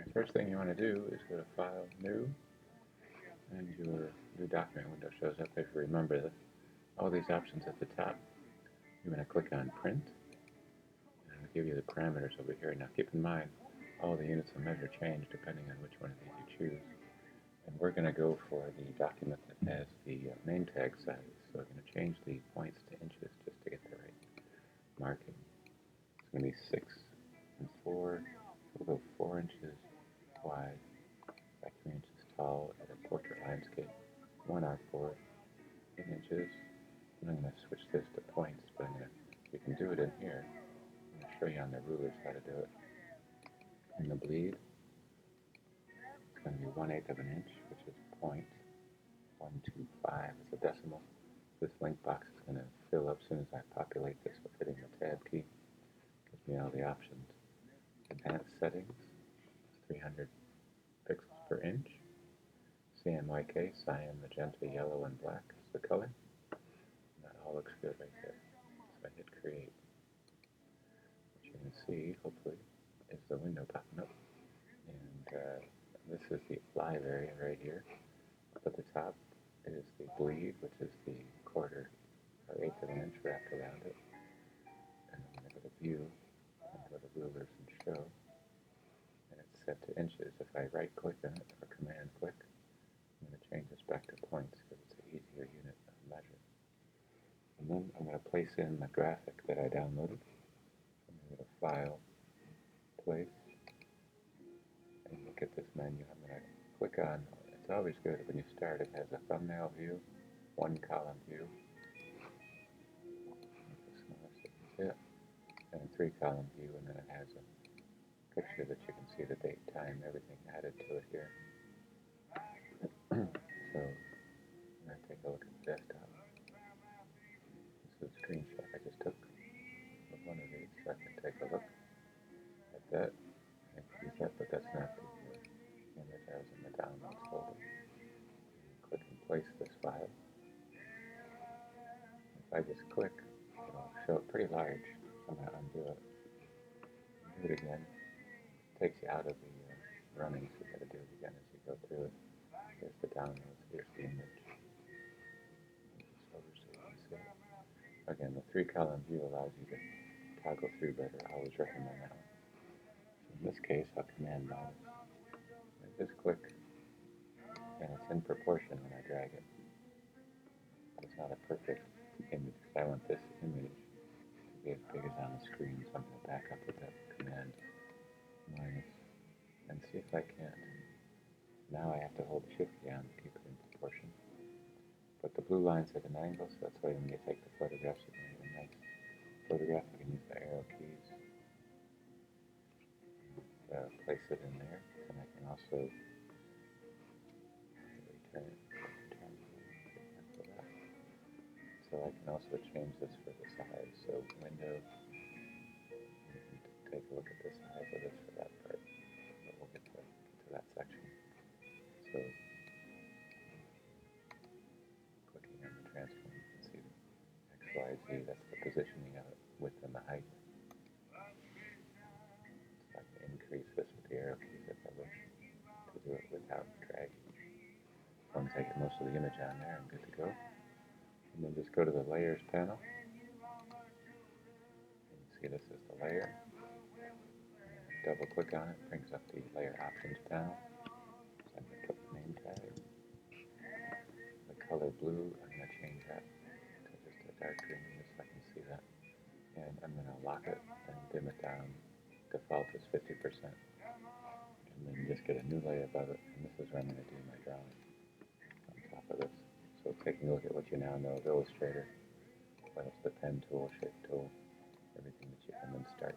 The first thing you want to do is go to File, New, and your new document window shows up. If you remember this, all these options at the top, you're going to click on Print, and it'll give you the parameters over here. Now keep in mind, all the units of measure change depending on which one of these you choose. And we're going to go for the document that has the name tag size. So we're going to change the points to inches just to get the right marking. It's going to be 6 and 4. We'll go 4 inches wide by 3 inches tall at a portrait landscape. 1 artboard, 8 inches. And I'm going to switch this to points, but you can do it in here. I'm going to show you on the rulers how to do it. In the bleed, it's going to be 1/8 of an inch, which is 0.125 is a decimal. This link box is going to fill up as soon as I populate this with hitting the tab key. Gives me all the options. Advanced settings, 300 pixels per inch. CMYK, cyan, magenta, yellow, and black is the color. And that all looks good right there. So I hit create. What you can see, hopefully, is the window popping up. And this is the live area right here. Up at the top is the bleed, which is the 1/4 or 1/8 of an inch wrapped around it. And I'm going to go to view and go to rulers and show. And it's set to inches. If I right click on it or command click, I'm going to change this back to points because it's an easier unit of measure. And then I'm going to place in the graphic that I downloaded. I'm going to go to File, Place, and look at this menu. I'm going to click on, it's always good when you start, it has a thumbnail view, 1-column view, and a 3-column view, and then it has a picture that you can see the date, time, everything added to it here. So I'm going to take a look at the desktop. This is a screenshot I just took of one of these, so I can take a look at that. I can use that, but that's not the image I was in the downloads folder. Click and place this file. If I just click, it'll show it pretty large. So I'm going to undo it. Do it again. It takes you out of the running, so you got to do it again as you go through it. Here's the downloads, here's the image. Over so you can see it. Again, the 3-column view allows you to toggle through better. I always recommend that one. So in this case, I'll command minus. I just click, and it's in proportion when I drag it. But it's not a perfect image. I want this image to be as big as on the screen, so I'm going to back up with that command minus and see if I can't. Now I have to hold Shift down to keep it in proportion. But the blue line's at an angle, so that's why when you take the photographs, you can get a nice photograph. You can use the arrow keys, place it in there, and I can also return for that. So I can also change this for the size. So window, you can take a look at the size of this for that part, but we'll get to that section. So clicking on the transform, you can see the X, Y, Z, that's the positioning of it, width and the height. So I can increase this with the arrow keys if I wish to do it without dragging. Once I get most of the image on there, I'm good to go. And then just go to the Layers panel. You can see this is the layer. Double click on it, brings up the Layer Options panel. So I'm going to put the name tag. The color blue, I'm going to change that to just a dark green just so I can see that. And I'm going to lock it and dim it down. Default is 50%. And then just get a new layer above it. And this is where I'm going to do my drawing on top of this. So taking a look at what you now know of Illustrator, whether it's the pen tool, shape tool, everything that you can then start